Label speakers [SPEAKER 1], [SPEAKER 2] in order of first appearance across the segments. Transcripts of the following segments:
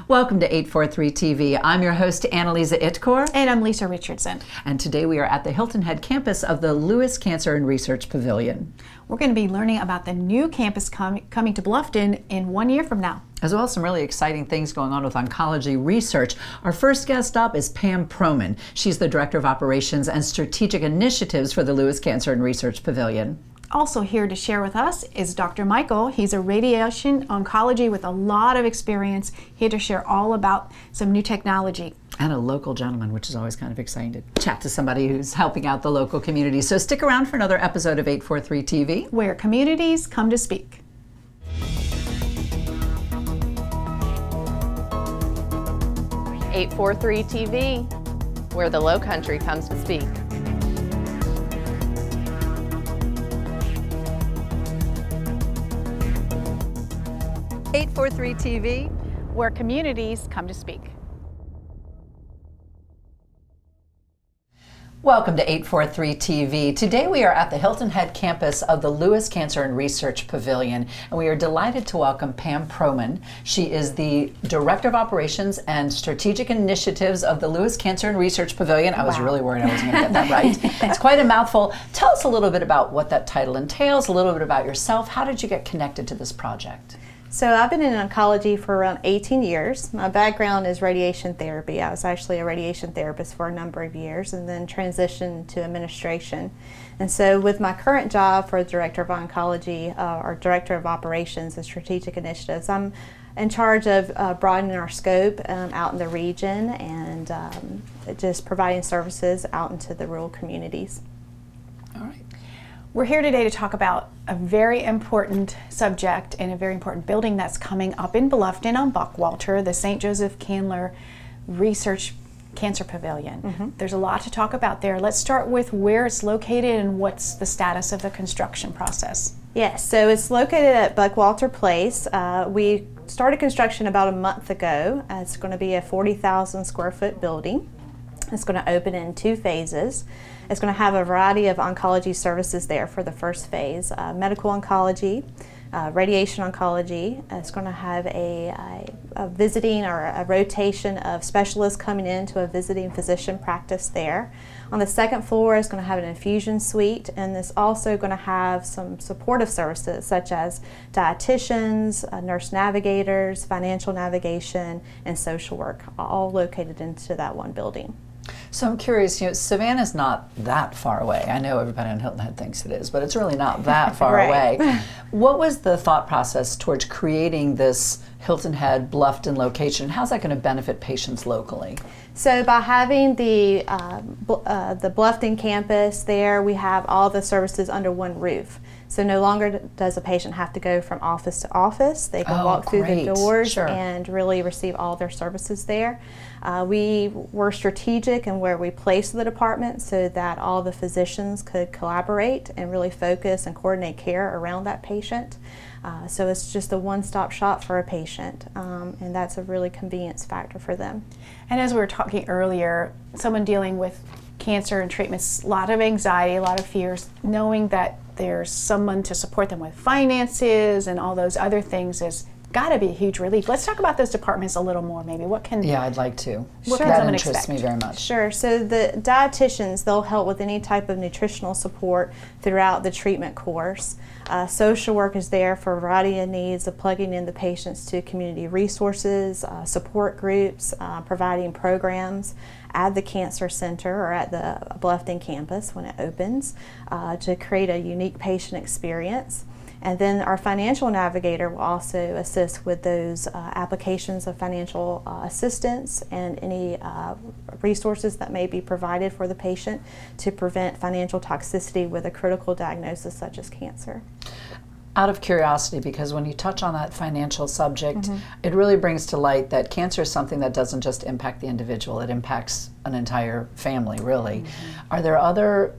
[SPEAKER 1] Welcome to 843 TV. I'm your host, Annalisa Itkor.
[SPEAKER 2] And I'm Lisa Richardson.
[SPEAKER 1] And today we are at the Hilton Head campus of the Lewis Cancer and Research Pavilion.
[SPEAKER 2] We're going to be learning about the new campus coming to Bluffton in 1 year from now.
[SPEAKER 1] As well as some really exciting things going on with oncology research. Our first guest up is Pam Proman. She's the Director of Operations and Strategic Initiatives for the Lewis Cancer and Research Pavilion.
[SPEAKER 2] Also here to share with us is Dr. Michael. He's a radiation oncology with a lot of experience, here to share all about some new technology.
[SPEAKER 1] And a local gentleman, which is always kind of exciting to chat to somebody who's helping out the local community. So stick around for another episode of 843 TV,
[SPEAKER 2] where communities come to speak.
[SPEAKER 3] .843 TV, where the Low Country comes to speak.
[SPEAKER 1] .843 TV,
[SPEAKER 2] where communities come to speak.
[SPEAKER 1] Welcome to 843 TV. Today we are at the Hilton Head campus of the Lewis Cancer and Research Pavilion, and we are delighted to welcome Pam Proman. She is the Director of Operations and Strategic Initiatives of the Lewis Cancer and Research Pavilion. I was really worried I wasn't going to get that right. It's quite a mouthful. Tell us a little bit about what that title entails, a little bit about yourself. How did you get connected to this project?
[SPEAKER 4] So I've been in oncology for around 18 years. My background is radiation therapy. I was actually a radiation therapist for a number of years and then transitioned to administration. And so with my current job for Director of Oncology, or Director of Operations and Strategic Initiatives, I'm in charge of broadening our scope out in the region and just providing services out into the rural communities.
[SPEAKER 1] All right.
[SPEAKER 2] We're here today to talk about a very important subject and a very important building that's coming up in Bluffton on Buckwalter, the St. Joseph Candler Research Cancer Pavilion. There's a lot to talk about there. Let's start with where it's located and what's the status of the construction process.
[SPEAKER 4] Yes, so it's located at Buckwalter Place. We started construction about a month ago. It's going to be a 40,000 square foot building. It's going to open in 2 phases. It's going to have a variety of oncology services there for the first phase. Medical oncology, radiation oncology. It's going to have a visiting or a rotation of specialists coming into a visiting physician practice there. On the second floor, it's going to have an infusion suite, and it's also going to have some supportive services such as dietitians, nurse navigators, financial navigation, and social work, all located into that one building.
[SPEAKER 1] So I'm curious, Savannah's not that far away. I know everybody on Hilton Head thinks it is, but it's really not that far away. What was the thought process towards creating this Hilton Head Bluffton location? How's that going to benefit patients locally?
[SPEAKER 4] So by having the Bluffton campus there, we have all the services under one roof. So no longer does a patient have to go from office to office. They can walk through the doors and really receive all their services there. We were strategic in where we placed the department so that all the physicians could collaborate and really focus and coordinate care around that patient. So it's just a one-stop shop for a patient, and that's a really convenience factor for them.
[SPEAKER 2] And as we were talking earlier, someone dealing with cancer and treatments, a lot of anxiety, a lot of fears, knowing that there's someone to support them with finances and all those other things has got to be a huge relief. Let's talk about those departments a little more, maybe. What can
[SPEAKER 1] I'd like to.
[SPEAKER 2] What can
[SPEAKER 1] that
[SPEAKER 2] someone
[SPEAKER 1] interests
[SPEAKER 2] expect?
[SPEAKER 1] Me very much.
[SPEAKER 4] Sure. So the dietitians, they'll help with any type of nutritional support throughout the treatment course. Social work is there for a variety of needs of plugging in the patients to community resources, support groups, providing programs at the Cancer Center or at the Bluffton campus when it opens to create a unique patient experience. And then our financial navigator will also assist with those applications of financial assistance and any resources that may be provided for the patient to prevent financial toxicity with a critical diagnosis such as cancer.
[SPEAKER 1] Out of curiosity, because when you touch on that financial subject, it really brings to light that cancer is something that doesn't just impact the individual, it impacts an entire family, really. Are there other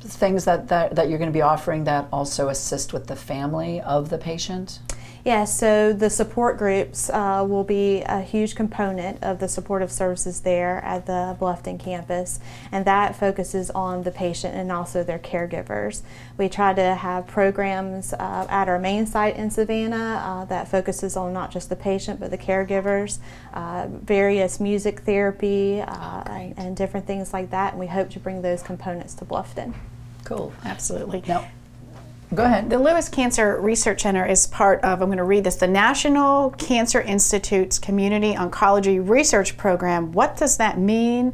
[SPEAKER 1] things that you're going to be offering that also assist with the family of the patient?
[SPEAKER 4] Yeah, so the support groups will be a huge component of the supportive services there at the Bluffton campus, and that focuses on the patient and also their caregivers. We try to have programs at our main site in Savannah that focuses on not just the patient but the caregivers, various music therapy and different things like that, and we hope to bring those components to Bluffton.
[SPEAKER 1] Cool.
[SPEAKER 2] Absolutely.
[SPEAKER 1] Now, go ahead.
[SPEAKER 2] The Lewis Cancer Research Center is part of, I'm going to read this, the National Cancer Institute's Community Oncology Research Program. What does that mean,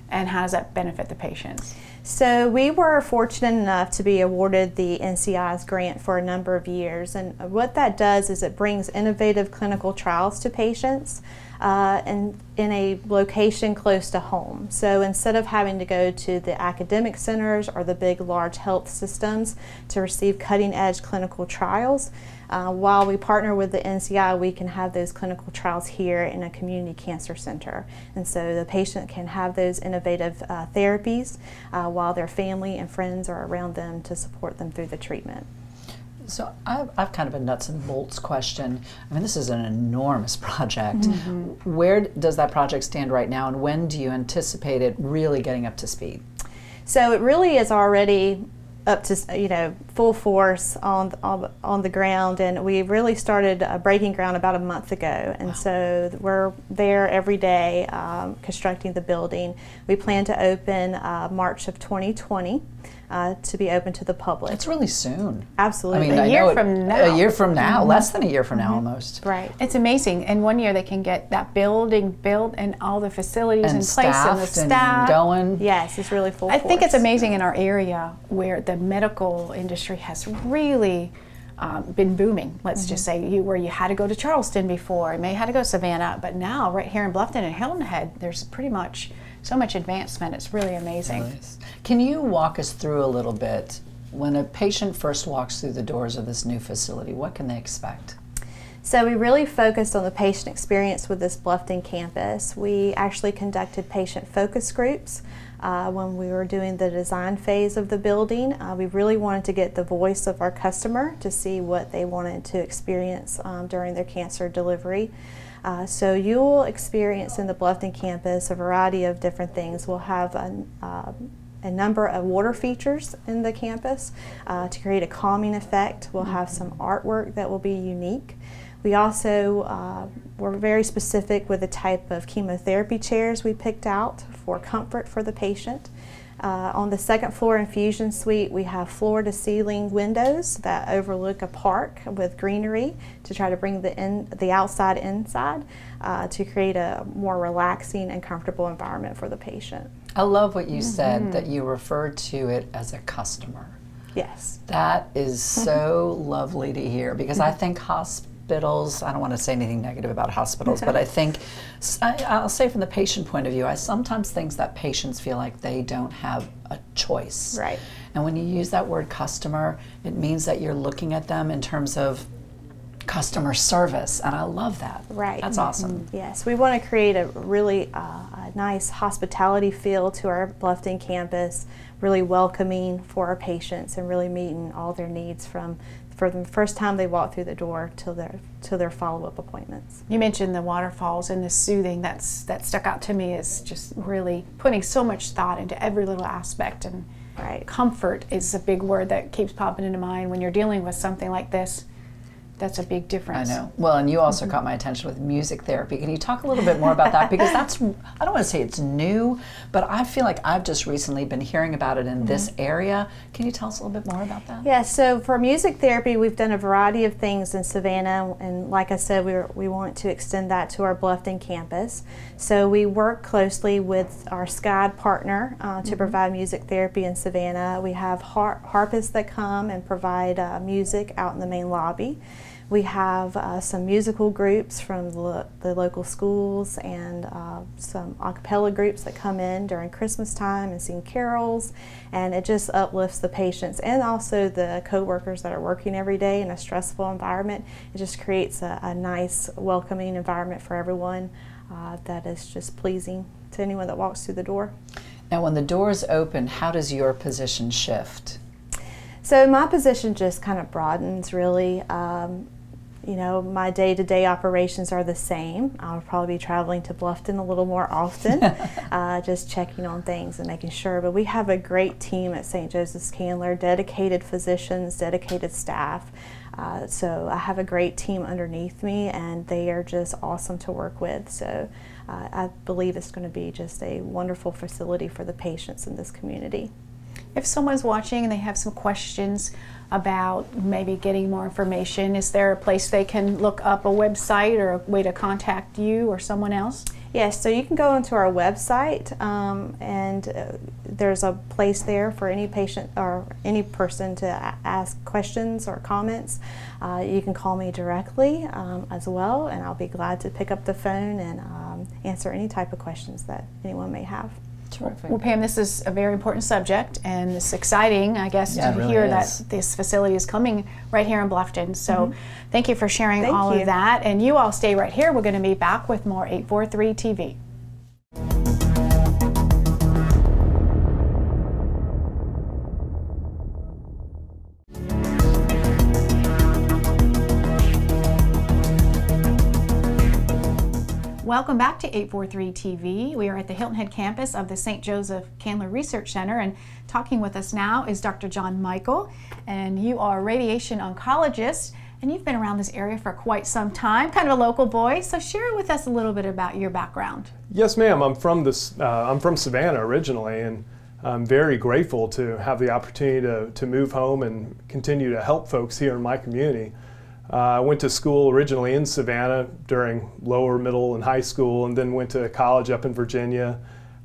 [SPEAKER 2] and how does that benefit the patients?
[SPEAKER 4] So we were fortunate enough to be awarded the NCI's grant for a number of years, and what that does is it brings innovative clinical trials to patients and in a location close to home. So instead of having to go to the academic centers or the big large health systems to receive cutting edge clinical trials, while we partner with the NCI, we can have those clinical trials here in a community cancer center. And so the patient can have those innovative therapies while their family and friends are around them to support them through the treatment.
[SPEAKER 1] So I've kind of a nuts and bolts question. I mean, this is an enormous project.
[SPEAKER 2] Mm-hmm.
[SPEAKER 1] Where does that project stand right now, and when do you anticipate it really getting up to speed?
[SPEAKER 4] So it really is already up to, full force on the ground, and we really started breaking ground about a month ago, and so we're there every day constructing the building. We plan to open March of 2020 to be open to the public.
[SPEAKER 1] It's really soon.
[SPEAKER 4] Absolutely.
[SPEAKER 1] I mean,
[SPEAKER 2] A year from now,
[SPEAKER 1] less than a year from now almost.
[SPEAKER 4] Right.
[SPEAKER 2] It's amazing. In 1 year, they can get that building built and all the facilities
[SPEAKER 1] And
[SPEAKER 2] in place and the
[SPEAKER 1] staffed
[SPEAKER 2] staff.
[SPEAKER 1] and going.
[SPEAKER 4] Yes, it's really full
[SPEAKER 2] I
[SPEAKER 4] force.
[SPEAKER 2] think it's amazing in our area where the medical industry has really been booming. Let's just say where you had to go to Charleston before, you may have had to go to Savannah, but now right here in Bluffton and Hilton Head, there's pretty much so much advancement. It's really amazing.
[SPEAKER 1] Nice. Can you walk us through a little bit, when a patient first walks through the doors of this new facility, what can they expect?
[SPEAKER 4] So we really focused on the patient experience with this Bluffton campus. We actually conducted patient focus groups when we were doing the design phase of the building. We really wanted to get the voice of our customer to see what they wanted to experience during their cancer delivery. So you'll experience in the Bluffton campus a variety of different things. We'll have a number of water features in the campus to create a calming effect. We'll have some artwork that will be unique. We also were very specific with the type of chemotherapy chairs we picked out for comfort for the patient. On the second floor infusion suite, we have floor-to-ceiling windows that overlook a park with greenery to try to bring the outside inside to create a more relaxing and comfortable environment for the patient.
[SPEAKER 1] I love what you said, that you referred to it as a customer.
[SPEAKER 4] Yes.
[SPEAKER 1] That is so lovely to hear, because I think hospitals, I don't want to say anything negative about hospitals, but I think, I'll say from the patient point of view, I sometimes think that patients feel like they don't have a choice.
[SPEAKER 4] Right.
[SPEAKER 1] And when you use that word customer, it means that you're looking at them in terms of customer service, and I love that.
[SPEAKER 4] Right.
[SPEAKER 1] That's awesome.
[SPEAKER 4] Yes, we want to create a really a nice hospitality feel to our Bluffton campus, really welcoming for our patients and really meeting all their needs from the first time they walk through the door till their follow-up appointments.
[SPEAKER 2] You mentioned the waterfalls and the soothing. That stuck out to me as just really putting so much thought into every little aspect, and
[SPEAKER 4] Right.
[SPEAKER 2] comfort is a big word that keeps popping into mind when you're dealing with something like this. That's a big difference.
[SPEAKER 1] I know. Well, and you also caught my attention with music therapy. Can you talk a little bit more about that? Because that's, I don't want to say it's new, but I feel like I've just recently been hearing about it in this area. Can you tell us a little bit more about that?
[SPEAKER 4] Yeah, so for music therapy, we've done a variety of things in Savannah, and like I said, we want to extend that to our Bluffton campus. So we work closely with our SCID partner to provide music therapy in Savannah. We have harpists that come and provide music out in the main lobby. We have some musical groups from the local schools and some a cappella groups that come in during Christmas time and sing carols, and it just uplifts the patients and also the co-workers that are working every day in a stressful environment. It just creates a nice, welcoming environment for everyone that is just pleasing to anyone that walks through the door.
[SPEAKER 1] Now, when the doors open, how does your position shift?
[SPEAKER 4] So my position just kind of broadens, really. You know, my day-to-day operations are the same. I'll probably be traveling to Bluffton a little more often, just checking on things and making sure. But we have a great team at St. Joseph's Candler, dedicated physicians, dedicated staff. So I have a great team underneath me, and they are just awesome to work with. So I believe it's going to be just a wonderful facility for the patients in this community.
[SPEAKER 2] If someone's watching and they have some questions about maybe getting more information, is there a place they can look up a website or a way to contact you or someone else?
[SPEAKER 4] Yes, so you can go onto our website, and there's a place there for any patient or any person to ask questions or comments. You can call me directly as well, and I'll be glad to pick up the phone and answer any type of questions that anyone may have.
[SPEAKER 1] Terrific.
[SPEAKER 2] Well, Pam, this is a very important subject, and it's exciting, I guess,
[SPEAKER 1] Yeah,
[SPEAKER 2] to
[SPEAKER 1] it really
[SPEAKER 2] hear
[SPEAKER 1] is.
[SPEAKER 2] that this facility is coming right here in Bluffton. So thank you for sharing
[SPEAKER 4] Thank
[SPEAKER 2] all
[SPEAKER 4] you.
[SPEAKER 2] of that. And you all stay right here. We're going to be back with more 843 TV. Welcome back to 843 TV. We are at the Hilton Head campus of the St. Joseph Candler Research Center, and talking with us now is Dr. John Michael, and you are a radiation oncologist, and you've been around this area for quite some time, kind of a local boy, so share with us a little bit about your background.
[SPEAKER 5] Yes, ma'am. I'm from Savannah originally, and I'm very grateful to have the opportunity to move home and continue to help folks here in my community. I went to school originally in Savannah during lower, middle, and high school, and then went to college up in Virginia.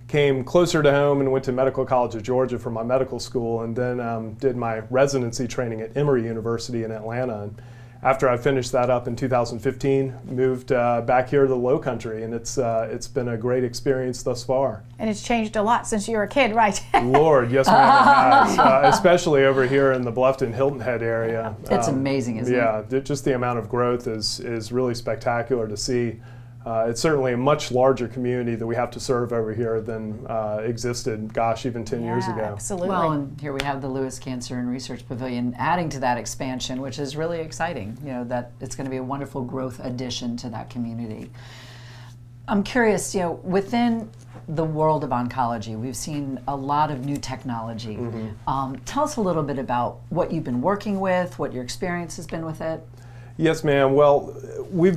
[SPEAKER 5] Came closer to home and went to Medical College of Georgia for my medical school, and then did my residency training at Emory University in Atlanta. And after I finished that up in 2015, moved back here to the Low Country, and it's been a great experience thus far.
[SPEAKER 2] And it's changed a lot since you were a kid, right?
[SPEAKER 5] Lord, yes, ma'am, it has, especially over here in the Bluffton Hilton Head area.
[SPEAKER 1] It's amazing, isn't it?
[SPEAKER 5] Yeah, just the amount of growth is really spectacular to see. It's certainly a much larger community that we have to serve over here than existed, gosh, even 10 years ago.
[SPEAKER 2] Absolutely.
[SPEAKER 1] Well, and here we have the Lewis Cancer and Research Pavilion adding to that expansion, which is really exciting. You know, that it's going to be a wonderful growth addition to that community. I'm curious, you know, within the world of oncology, we've seen a lot of new technology. Tell us a little bit about what you've been working with, what your experience has been with it.
[SPEAKER 5] Yes, ma'am. Well, we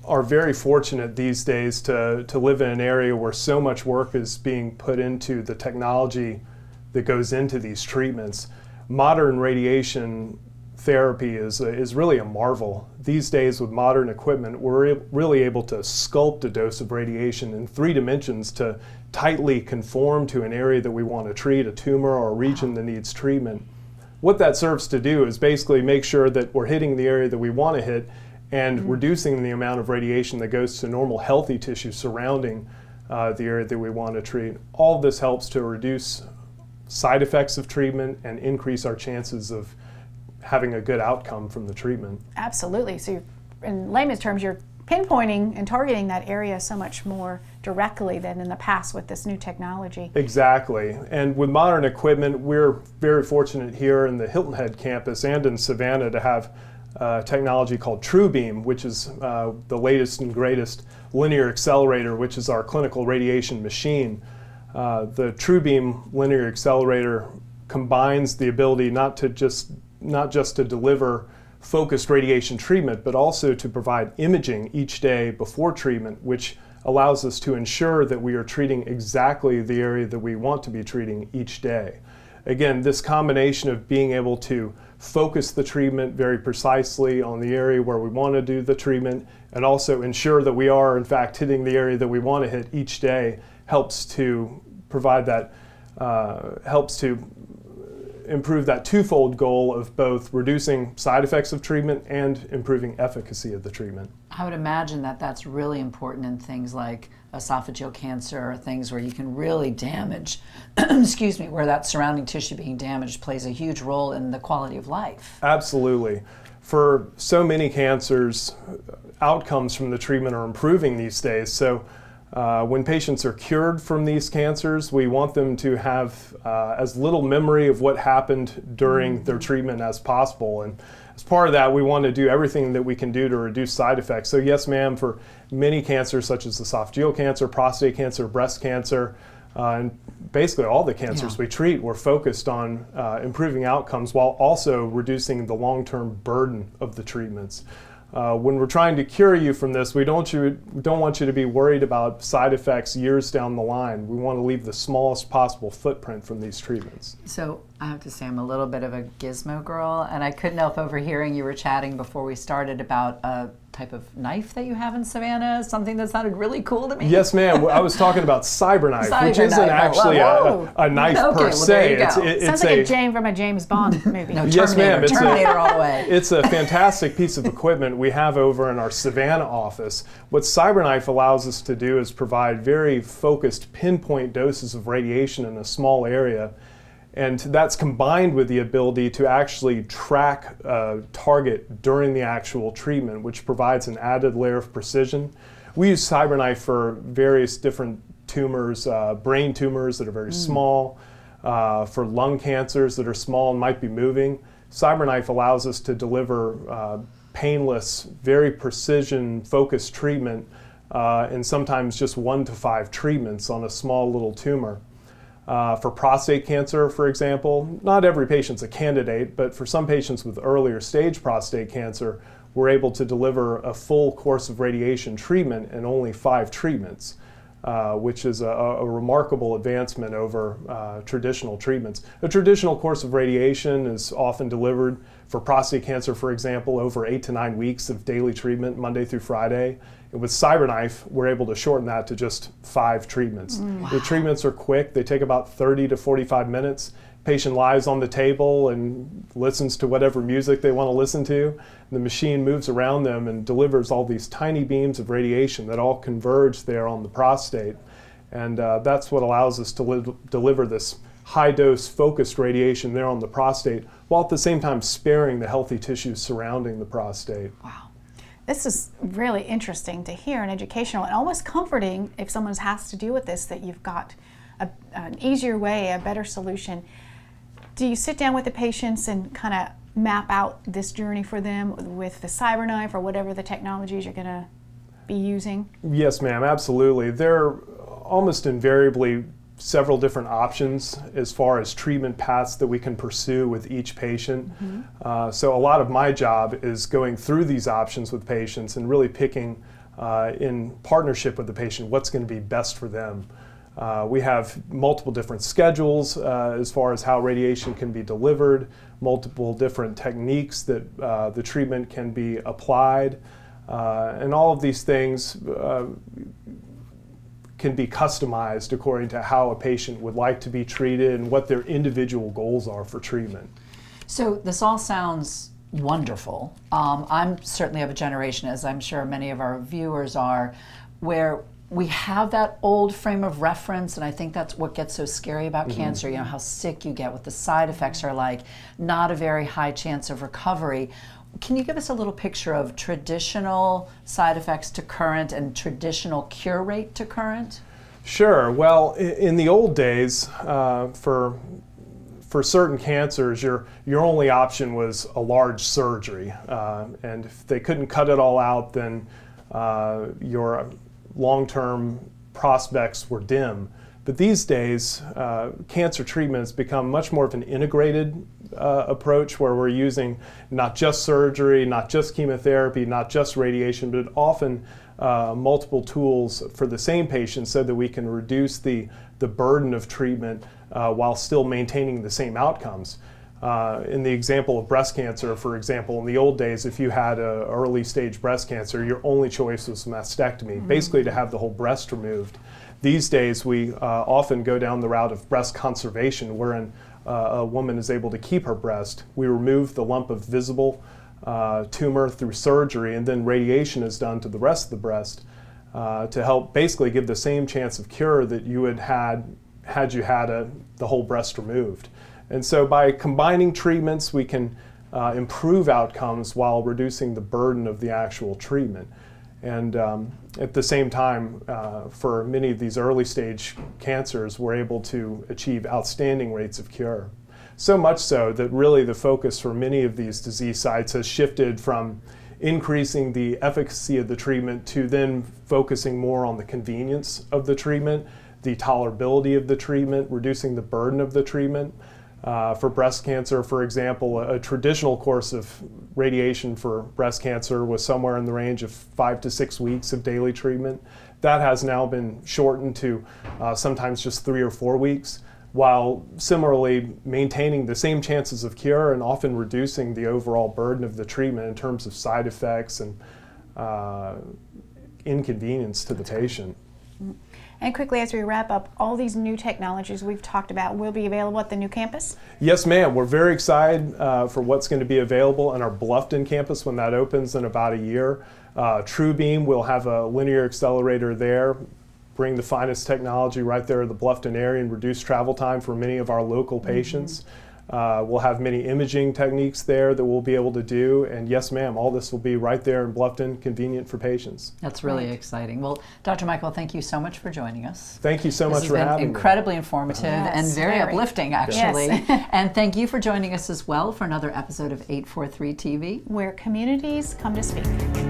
[SPEAKER 5] are very fortunate these days to live in an area where so much work is being put into the technology that goes into these treatments. Modern radiation therapy is really a marvel. These days with modern equipment, we're really able to sculpt a dose of radiation in 3 dimensions to tightly conform to an area that we want to treat, a tumor or a region that needs treatment. What that serves to do is basically make sure that we're hitting the area that we want to hit and reducing the amount of radiation that goes to normal healthy tissue surrounding the area that we want to treat. All of this helps to reduce side effects of treatment and increase our chances of having a good outcome from the treatment.
[SPEAKER 2] Absolutely. So you're, in layman's terms, you're pinpointing and targeting that area so much more directly than in the past with this new technology.
[SPEAKER 5] Exactly. And with modern equipment, we're very fortunate here in the Hilton Head campus and in Savannah to have technology called TrueBeam, which is the latest and greatest linear accelerator, which is our clinical radiation machine. The TrueBeam linear accelerator combines the ability not just to deliver focused radiation treatment, but also to provide imaging each day before treatment, which allows us to ensure that we are treating exactly the area that we want to be treating each day. Again, this combination of being able to focus the treatment very precisely on the area where we want to do the treatment and also ensure that we are in fact hitting the area that we want to hit each day helps to provide that, helps to improve that twofold goal of both reducing side effects of treatment and improving efficacy of the treatment.
[SPEAKER 1] I would imagine that that's really important in things like esophageal cancer or things where you can really damage, excuse me, where that surrounding tissue being damaged plays a huge role in the quality of life.
[SPEAKER 5] Absolutely. For so many cancers, outcomes from the treatment are improving these days. So When patients are cured from these cancers, we want them to have as little memory of what happened during their treatment as possible. And as part of that, we want to do everything that we can do to reduce side effects. So yes, ma'am, for many cancers such as esophageal cancer, prostate cancer, breast cancer, and basically all the cancers we treat, we're focused on improving outcomes while also reducing the long-term burden of the treatments. When we're trying to cure you from this, we don't want you to be worried about side effects years down the line. We want to leave the smallest possible footprint from these treatments.
[SPEAKER 1] So I have to say I'm a little bit of a gizmo girl, and I couldn't help overhearing you were chatting before we started about a type of knife that you have in Savannah, something that sounded really cool to me.
[SPEAKER 5] Yes, ma'am. I was talking about CyberKnife, which isn't actually a knife per se.
[SPEAKER 2] It sounds like a Jane from a James Bond movie.
[SPEAKER 1] No,
[SPEAKER 5] yes, ma'am. It's
[SPEAKER 1] Terminator all the way.
[SPEAKER 5] It's a fantastic piece of equipment we have over in our Savannah office. What CyberKnife allows us to do is provide very focused, pinpoint doses of radiation in a small area. And that's combined with the ability to actually track a target during the actual treatment, which provides an added layer of precision. We use CyberKnife for various different tumors, brain tumors that are very small, for lung cancers that are small and might be moving. CyberKnife allows us to deliver painless, very precision-focused treatment, and sometimes just 1 to 5 treatments on a small little tumor. For prostate cancer, for example, not every patient's a candidate, but for some patients with earlier stage prostate cancer, we're able to deliver a full course of radiation treatment in only 5 treatments, which is a remarkable advancement over traditional treatments. A traditional course of radiation is often delivered for prostate cancer, for example, over 8 to 9 weeks of daily treatment, Monday through Friday. And with CyberKnife, we're able to shorten that to just 5 treatments.
[SPEAKER 1] Wow.
[SPEAKER 5] The treatments are quick. They take about 30 to 45 minutes. Patient lies on the table and listens to whatever music they want to listen to. The machine moves around them and delivers all these tiny beams of radiation that all converge there on the prostate. And that's what allows us to deliver this high-dose focused radiation there on the prostate, while at the same time sparing the healthy tissues surrounding the prostate.
[SPEAKER 2] Wow. This is really interesting to hear and educational and almost comforting if someone has to deal with this, that you've got an easier way, a better solution. Do you sit down with the patients and kind of map out this journey for them with the CyberKnife or whatever the technologies you're going to be using?
[SPEAKER 5] Yes, ma'am, absolutely. There are almost invariably several different options as far as treatment paths that we can pursue with each patient. So a lot of my job is going through these options with patients and really picking in partnership with the patient what's going to be best for them. We have multiple different schedules as far as how radiation can be delivered, multiple different techniques that the treatment can be applied, and all of these things can be customized according to how a patient would like to be treated and what their individual goals are for treatment.
[SPEAKER 1] So this all sounds wonderful. I'm certainly of a generation, as I'm sure many of our viewers are, where we have that old frame of reference, and I think that's what gets so scary about cancer, you know, how sick you get, what the side effects are like, not a very high chance of recovery. Can you give us a little picture of traditional side effects to current and traditional cure rate to current?
[SPEAKER 5] Sure. Well, in the old days, for certain cancers, your only option was a large surgery, and if they couldn't cut it all out, then your long-term prospects were dim. But these days, cancer treatment has become much more of an integrated approach, where we're using not just surgery, not just chemotherapy, not just radiation, but often multiple tools for the same patient, so that we can reduce the burden of treatment while still maintaining the same outcomes. In the example of breast cancer, for example, in the old days, if you had an early stage breast cancer, your only choice was mastectomy, basically to have the whole breast removed. These days, we often go down the route of breast conservation, wherein a woman is able to keep her breast. We remove the lump of visible tumor through surgery, and then radiation is done to the rest of the breast to help basically give the same chance of cure that you would had you had the whole breast removed. And so by combining treatments, we can improve outcomes while reducing the burden of the actual treatment. And at the same time, for many of these early stage cancers, we're able to achieve outstanding rates of cure. So much so that really the focus for many of these disease sites has shifted from increasing the efficacy of the treatment to then focusing more on the convenience of the treatment, the tolerability of the treatment, reducing the burden of the treatment. For breast cancer, for example, a traditional course of radiation for breast cancer was somewhere in the range of 5 to 6 weeks of daily treatment. That has now been shortened to sometimes just 3 or 4 weeks, while similarly maintaining the same chances of cure and often reducing the overall burden of the treatment in terms of side effects and inconvenience to the patient.
[SPEAKER 2] And quickly, as we wrap up, all these new technologies we've talked about will be available at the new campus?
[SPEAKER 5] Yes, ma'am. We're very excited for what's going to be available on our Bluffton campus when that opens in about a year. TrueBeam will have a linear accelerator there, bring the finest technology right there in the Bluffton area and reduce travel time for many of our local patients. We'll have many imaging techniques there that we'll be able to do, and yes ma'am, all this will be right there in Bluffton, convenient for patients.
[SPEAKER 1] That's really exciting. Well, Dr. Michael, thank you so much for joining us.
[SPEAKER 5] Thank you so much for having me.
[SPEAKER 1] This has been incredibly informative and very uplifting, actually.
[SPEAKER 2] Yes.
[SPEAKER 1] And thank you for joining us as well for another episode of 843 TV,
[SPEAKER 2] where communities come to speak.